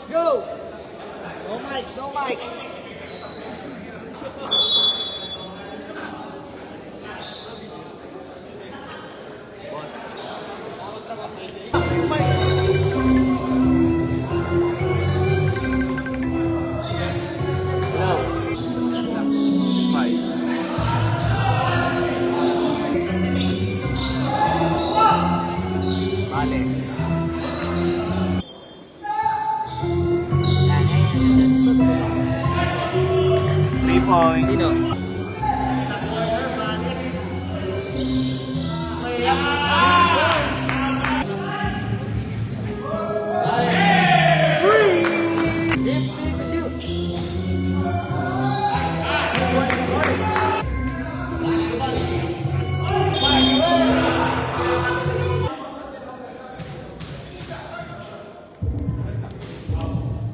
go! No mic, no mic. Boss. Yung mic. Hello. Mic. Alex. 3 point. Sino?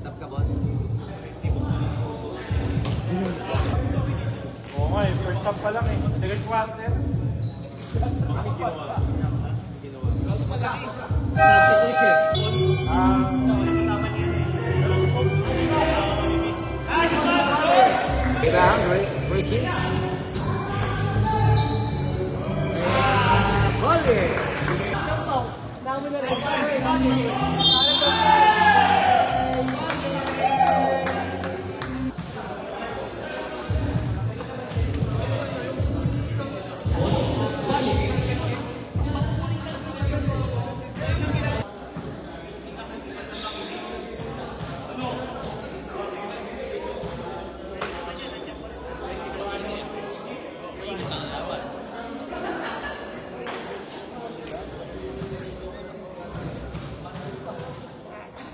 Stop ka, boss. Oo nga eh, first half pa lang eh. Second quarter. Substitution. Kailangan, breaking. Volley.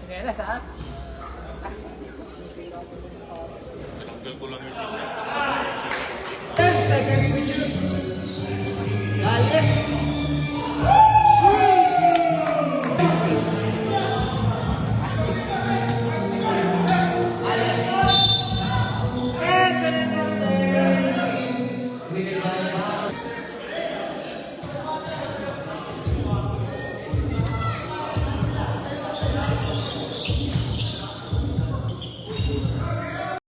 Kaya saan? Tanggal ko lang yung 10 seconds.